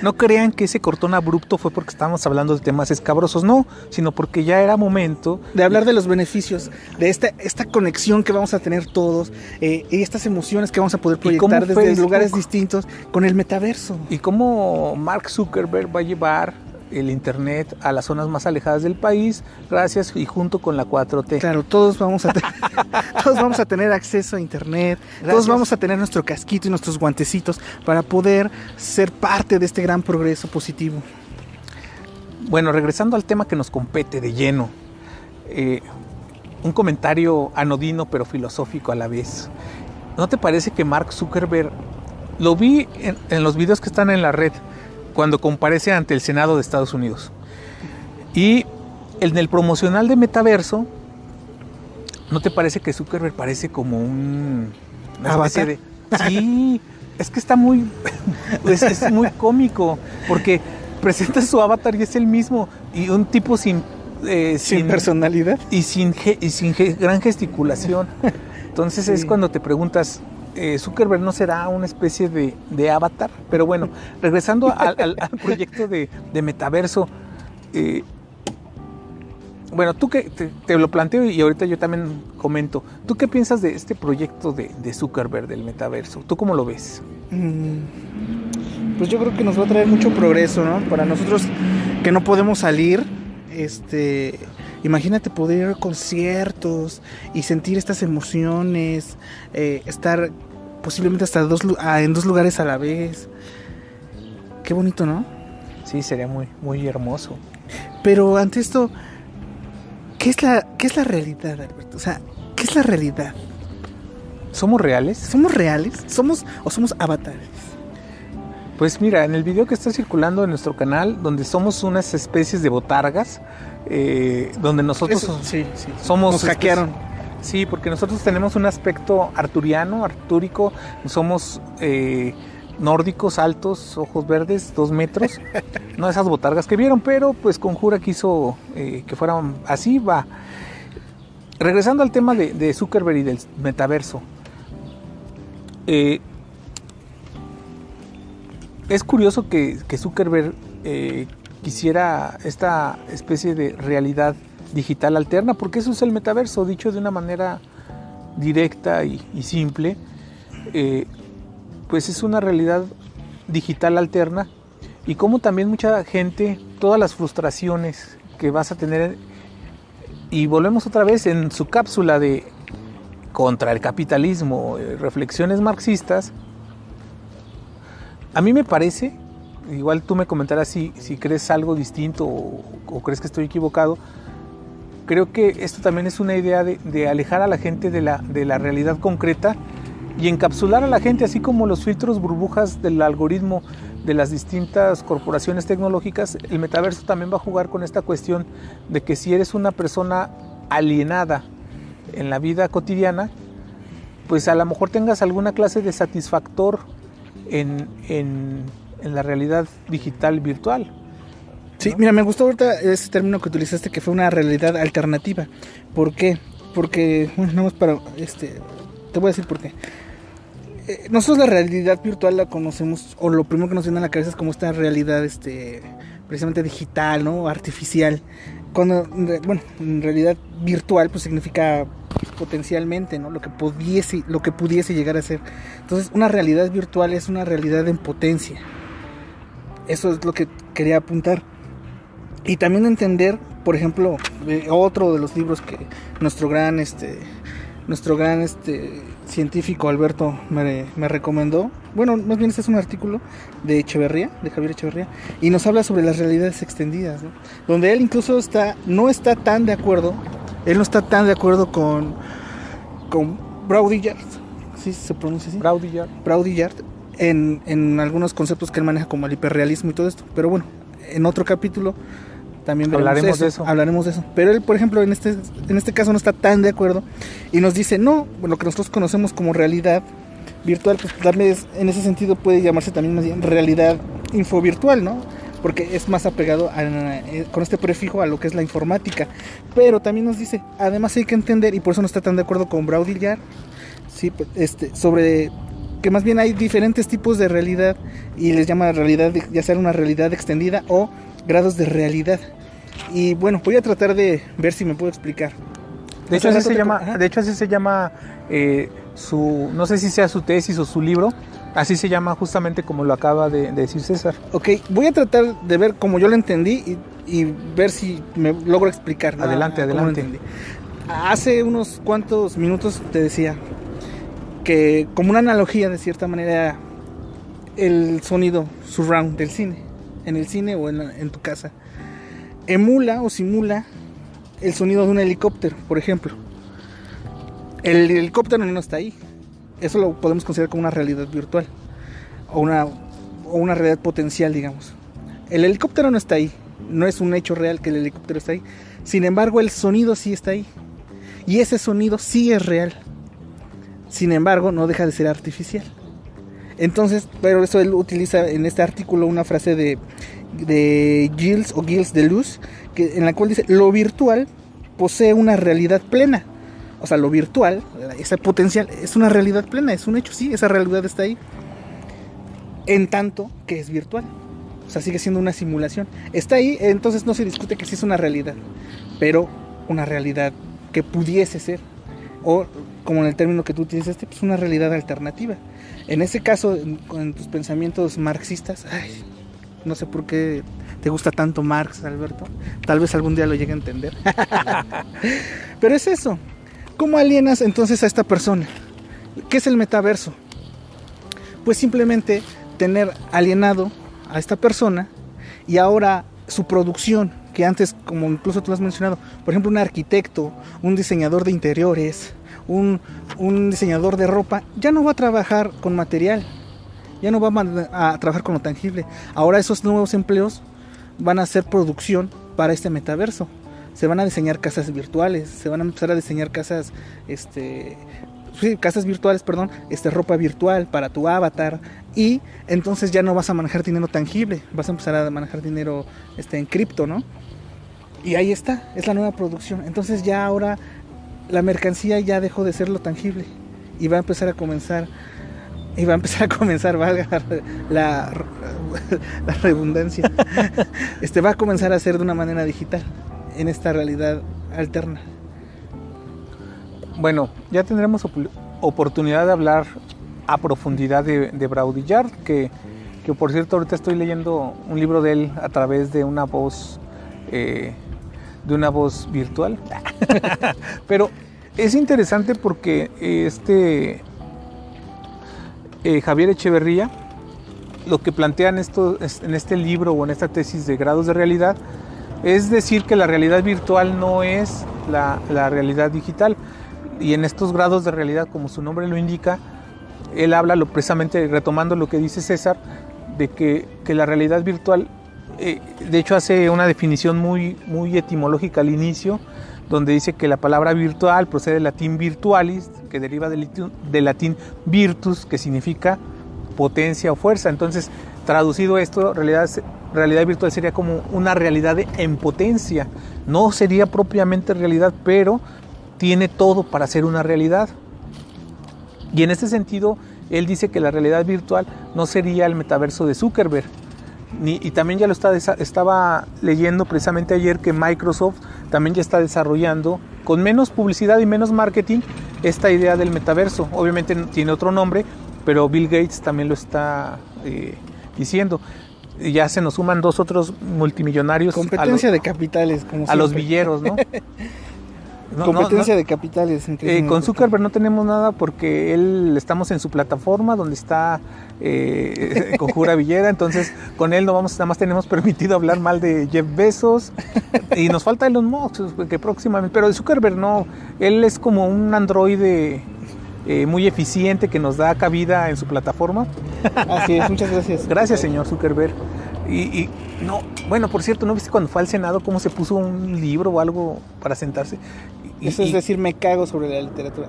C: no crean que ese cortón abrupto fue porque estábamos hablando de temas escabrosos, no, sino porque ya era momento...
D: de hablar de los beneficios, de esta conexión que vamos a tener todos, y estas emociones que vamos a poder proyectar desde Facebook, lugares distintos, con el metaverso.
C: Y cómo Mark Zuckerberg va a llevar el internet a las zonas más alejadas del país, gracias y junto con la 4T.
D: Claro, todos vamos a tener acceso a internet, gracias. Todos vamos a tener nuestro casquito y nuestros guantecitos para poder ser parte de este gran progreso positivo.
C: Bueno, regresando al tema que nos compete de lleno, un comentario anodino pero filosófico a la vez. ¿No te parece que Mark Zuckerberg, lo vi en los videos que están en la red, cuando comparece ante el Senado de Estados Unidos, y en el promocional de Metaverso, ¿no te parece que Zuckerberg parece como una especie de... Sí, es que está muy... es muy cómico, porque presenta su avatar y es el mismo, y un tipo sin
D: personalidad
C: y sin gran gesticulación. Entonces sí. Es cuando te preguntas, Zuckerberg no será una especie de avatar. Pero bueno, regresando al proyecto de Metaverso, bueno, tú que te lo planteo y ahorita yo también comento, ¿tú qué piensas de este proyecto de Zuckerberg del Metaverso? ¿Tú cómo lo ves?
D: Pues yo creo que nos va a traer mucho progreso, ¿no? Para nosotros que no podemos salir, imagínate poder ir a conciertos y sentir estas emociones, estar posiblemente hasta en dos lugares a la vez. Qué bonito, ¿no?
C: Sí, sería muy, muy hermoso.
D: Pero ante esto, ¿qué es la realidad, Alberto? O sea, ¿qué es la realidad?
C: ¿Somos reales?
D: ¿Somos reales? ¿Somos avatares?
C: Pues mira, en el video que está circulando en nuestro canal, donde somos unas especies de botargas, donde nosotros somos...
D: Nos hackearon.
C: Sí, porque nosotros tenemos un aspecto artúrico, somos nórdicos, altos, ojos verdes, 2 metros, no esas botargas que vieron, pero pues Conjura quiso que fueran así, va. Regresando al tema de Zuckerberg y del metaverso, Es curioso que Zuckerberg quisiera esta especie de realidad digital alterna, porque eso es el metaverso, dicho de una manera directa y simple. Pues es una realidad digital alterna, y como también mucha gente, todas las frustraciones que vas a tener, y volvemos otra vez en su cápsula de contra el capitalismo, reflexiones marxistas. A mí me parece, igual tú me comentarás si crees algo distinto o crees que estoy equivocado. Creo que esto también es una idea de alejar a la gente de la realidad concreta y encapsular a la gente, así como los filtros burbujas del algoritmo de las distintas corporaciones tecnológicas. El metaverso también va a jugar con esta cuestión de que si eres una persona alienada en la vida cotidiana, pues a lo mejor tengas alguna clase de satisfactor en la realidad digital virtual, ¿no?
D: Sí, mira, me gustó ahorita ese término que utilizaste, que fue una realidad alternativa. ¿Por qué? Porque, bueno, nada más para, te voy a decir por qué. Nosotros la realidad virtual la conocemos, o lo primero que nos viene a la cabeza es como esta realidad, precisamente digital, ¿no? Artificial. Cuando, bueno, en realidad virtual, pues significa potencialmente, ¿no? Lo que pudiese llegar a ser. Entonces, una realidad virtual es una realidad en potencia. Eso es lo que quería apuntar. Y también entender, por ejemplo, otro de los libros que nuestro gran científico Alberto me recomendó. Bueno, más bien este es un artículo de Javier Echeverría, y nos habla sobre las realidades extendidas, ¿no? Donde él incluso no está tan de acuerdo con Baudrillard, ¿sí se pronuncia así? Baudrillard en algunos conceptos que él maneja, como el hiperrealismo y todo esto. Pero bueno, en otro capítulo también hablaremos de eso. Pero él, por ejemplo, en este caso no está tan de acuerdo y nos dice, no, lo que nosotros conocemos como realidad virtual, pues tal vez en ese sentido puede llamarse también más bien realidad infovirtual, ¿no? Porque es más apegado con este prefijo a lo que es la informática. Pero también nos dice, además hay que entender, y por eso no está tan de acuerdo con Baudrillard, sí, sobre que más bien hay diferentes tipos de realidad, y les llama realidad, ya sea una realidad extendida o grados de realidad. Y bueno, voy a tratar de ver si me puedo explicar.
C: De hecho así se llama no sé si sea su tesis o su libro, así se llama justamente como lo acaba de decir César. Ok,
D: voy a tratar de ver como yo lo entendí y ver si me logro explicar.
C: Adelante.
D: Hace unos cuantos minutos te decía que, como una analogía de cierta manera, el sonido surround del cine, en el cine o en tu casa, emula o simula el sonido de un helicóptero, por ejemplo. El helicóptero no está ahí. Eso lo podemos considerar como una realidad virtual o una realidad potencial, digamos. El helicóptero no está ahí. No es un hecho real que el helicóptero está ahí. Sin embargo, el sonido sí está ahí. Y ese sonido sí es real. Sin embargo, no deja de ser artificial. Entonces, pero eso él utiliza en este artículo una frase de Gilles Deleuze, en la cual dice: lo virtual posee una realidad plena. O sea, lo virtual, ese potencial, es una realidad plena, es un hecho, sí, esa realidad está ahí. En tanto que es virtual. O sea, sigue siendo una simulación. Está ahí, entonces no se discute que sí es una realidad, pero una realidad que pudiese ser, o como en el término que tú utilizaste, pues una realidad alternativa. En ese caso, con tus pensamientos marxistas, no sé por qué te gusta tanto Marx, Alberto. Tal vez algún día lo llegue a entender. Pero es eso. ¿Cómo alienas entonces a esta persona? ¿Qué es el metaverso? Pues simplemente tener alienado a esta persona, y ahora su producción, que antes, como incluso tú has mencionado, por ejemplo, un arquitecto, un diseñador de interiores, un diseñador de ropa, ya no va a trabajar con material, ya no va a trabajar con lo tangible. Ahora esos nuevos empleos van a hacer producción para este metaverso. Se van a diseñar casas virtuales, se van a empezar a diseñar casas, casas virtuales, ropa virtual para tu avatar, y entonces ya no vas a manejar dinero tangible, vas a empezar a manejar dinero en cripto, ¿no? Y ahí está, es la nueva producción. Entonces ya ahora la mercancía ya dejó de ser lo tangible y va a empezar a comenzar y va a empezar a comenzar, valga la redundancia, va a comenzar a ser de una manera digital en esta realidad alterna.
C: Bueno, ya tendremos oportunidad de hablar a profundidad de Baudrillard, que por cierto ahorita estoy leyendo un libro de él a través de una voz virtual. Pero es interesante porque Javier Echeverría lo que plantea en este libro o en esta tesis de grados de realidad es decir que la realidad virtual no es la realidad digital, y en estos grados de realidad, como su nombre lo indica, él habla precisamente, retomando lo que dice César, de que la realidad virtual, de hecho hace una definición muy, muy etimológica al inicio, donde dice que la palabra virtual procede del latín virtualis, que deriva del latín virtus, que significa potencia o fuerza. Entonces, traducido esto, realidad virtual sería como una realidad en potencia. No sería propiamente realidad, pero tiene todo para ser una realidad. Y en este sentido, él dice que la realidad virtual no sería el metaverso de Zuckerberg. Y también ya lo estaba leyendo precisamente ayer, que Microsoft también ya está desarrollando, con menos publicidad y menos marketing, esta idea del metaverso. Obviamente tiene otro nombre, pero Bill Gates también lo está diciendo. Y ya se nos suman 2 otros multimillonarios.
D: Competencia de capitales, como siempre.
C: A los villeros, ¿no?
D: Competencia de capitales.
C: Con Zuckerberg no tenemos nada porque estamos en su plataforma donde está Conjura Villera, entonces con él nada más tenemos permitido hablar mal de Jeff Bezos y nos falta Elon Musk, que próximamente, pero de Zuckerberg no, él es como un androide muy eficiente que nos da cabida en su plataforma.
D: Así es, muchas gracias.
C: Gracias, señor Zuckerberg. Y no, bueno, por cierto, ¿no viste cuando fue al Senado cómo se puso un libro o algo para sentarse?
D: Eso es decir, me cago sobre la literatura.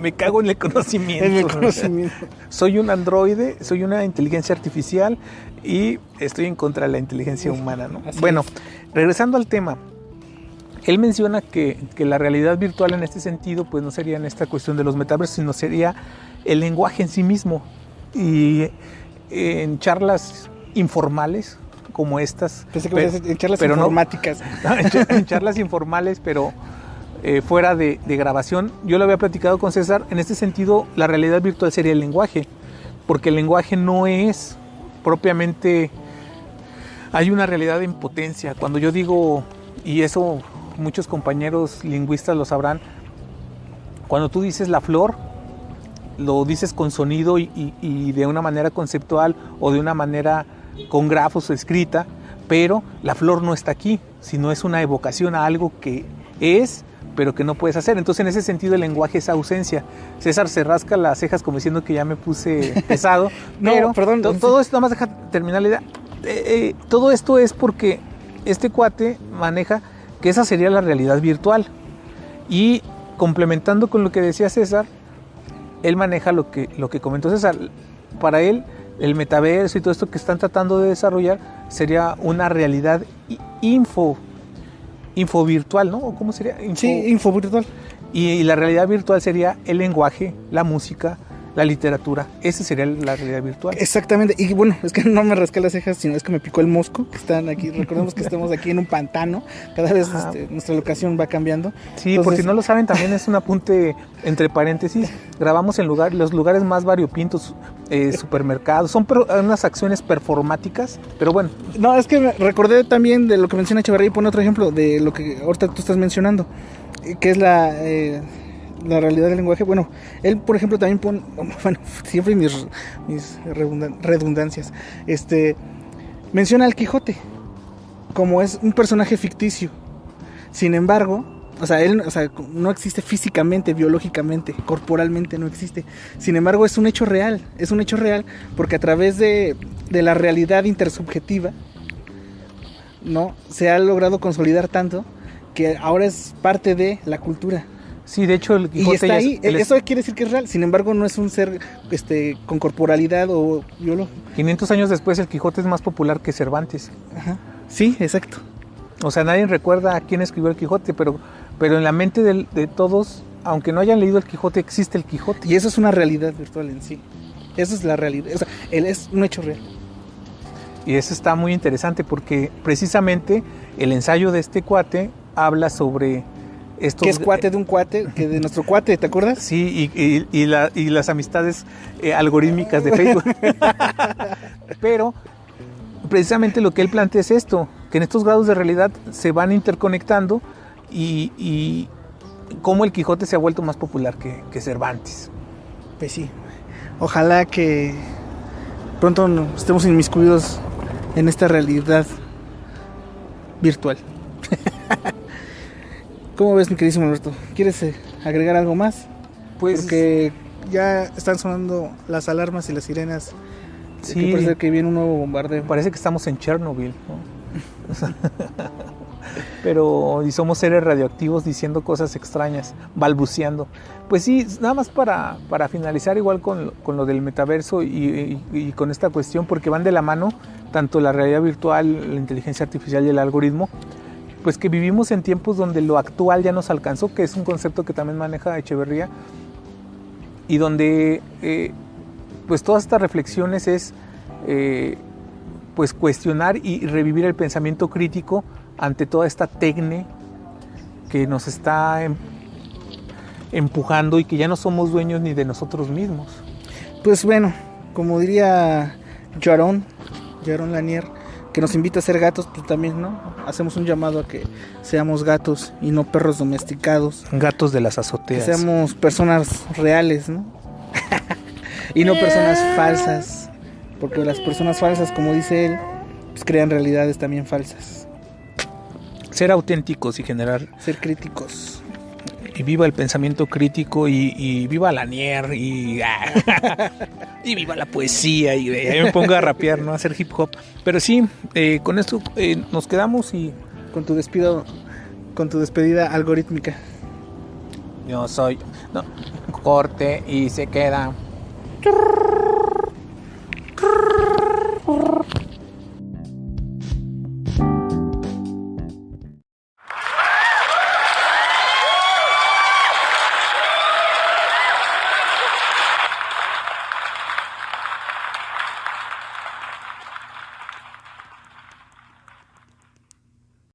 C: Me cago en el conocimiento.
D: En el conocimiento.
C: Soy un androide, soy una inteligencia artificial y estoy en contra de la inteligencia humana, ¿no? Bueno, regresando al tema, él menciona que la realidad virtual en este sentido, pues no sería en esta cuestión de los metaversos, sino sería el lenguaje en sí mismo. Y en charlas informales como estas,
D: en charlas informáticas,
C: en charlas informales, pero fuera de grabación, yo lo había platicado con César. En este sentido, la realidad virtual sería el lenguaje, porque el lenguaje no es propiamente, hay una realidad en potencia. Cuando yo digo, y eso muchos compañeros lingüistas lo sabrán, cuando tú dices la flor, lo dices con sonido y de una manera conceptual o de una manera con grafos escrita, pero la flor no está aquí, sino es una evocación a algo que es, pero que no puedes hacer. Entonces, en ese sentido, el lenguaje es ausencia. César se rasca las cejas como diciendo que ya me puse pesado. Pero
D: perdón.
C: Todo esto, nada más deja terminar la idea. Todo esto es porque este cuate maneja que esa sería la realidad virtual. Y complementando con lo que decía César, él maneja lo que comentó César. Para él, el metaverso y todo esto que están tratando de desarrollar sería una realidad infovirtual, ¿no? ¿O cómo sería?
D: Sí, infovirtual.
C: Y la realidad virtual sería el lenguaje, la música, la literatura. Esa sería la realidad virtual.
D: Exactamente. Y bueno, es que no me rasqué las cejas, sino es que me picó el mosco, que están aquí. Recordemos que estamos aquí en un pantano. Cada vez nuestra locación va cambiando.
C: Sí, entonces, por si no lo saben, también es un apunte entre paréntesis. Grabamos en los lugares más variopintos, supermercados. Son unas acciones performáticas, pero bueno.
D: No, es que me recordé también de lo que menciona Echeverría, y pone otro ejemplo de lo que ahorita tú estás mencionando, que es la realidad del lenguaje. Bueno, él, por ejemplo, también pone, bueno, siempre mis redundancias, menciona al Quijote como es un personaje ficticio. Sin embargo, él no existe físicamente, biológicamente, corporalmente no existe. Sin embargo, es un hecho real porque a través de la realidad intersubjetiva, ¿no?, se ha logrado consolidar tanto que ahora es parte de la cultura.
C: Sí, de hecho el Quijote
D: y está ahí, eso quiere decir que es real. Sin embargo, no es un ser con corporalidad o biológico. 500
C: años después el Quijote es más popular que Cervantes.
D: Ajá. Sí, exacto.
C: O sea, nadie recuerda a quién escribió el Quijote, pero en la mente de todos, aunque no hayan leído el Quijote, existe el Quijote.
D: Y eso es una realidad virtual en sí. Eso es la realidad. O sea, él es un hecho real.
C: Y eso está muy interesante porque precisamente el ensayo de este cuate habla sobre estos...
D: Que es cuate de un cuate, que de nuestro cuate, ¿te acuerdas?
C: Sí, y las amistades algorítmicas de Facebook. Pero precisamente lo que él plantea es esto, que en estos grados de realidad se van interconectando y cómo el Quijote se ha vuelto más popular que Cervantes.
D: Pues sí. Ojalá que pronto estemos inmiscuidos en esta realidad virtual. ¿Cómo ves, mi queridísimo Alberto? ¿Quieres agregar algo más?
C: Pues
D: Porque ya están sonando las alarmas y las sirenas.
C: sí,
D: Que parece que viene un nuevo bombardeo.
C: parece que estamos en Chernobyl, ¿no? Pero y somos seres radioactivos diciendo cosas extrañas, balbuceando. Pues sí, nada más para finalizar igual con lo del metaverso y con esta cuestión, porque van de la mano tanto la realidad virtual, la inteligencia artificial y el algoritmo, pues que vivimos en tiempos donde lo actual ya nos alcanzó, que es un concepto que también maneja Echeverría, y donde pues todas estas reflexiones es pues cuestionar y revivir el pensamiento crítico ante toda esta tecne que nos está empujando y que ya no somos dueños ni de nosotros mismos.
D: Pues bueno, como diría Jaron Lanier, que nos invita a ser gatos, pues también, ¿no? Hacemos un llamado a que seamos gatos y no perros domesticados.
C: Gatos de las
D: Que
C: azoteas.
D: seamos personas reales, ¿no? Y no personas falsas. Porque las personas falsas, como dice él, pues crean realidades también falsas.
C: Ser auténticos y generar...
D: Ser críticos.
C: Y viva el pensamiento crítico y viva Lanier y viva la poesía y ahí me pongo a rapear, ¿no? A hacer hip hop. Pero sí, con esto nos quedamos y...
D: Con tu despedida algorítmica.
C: Yo soy... No, corte y se queda...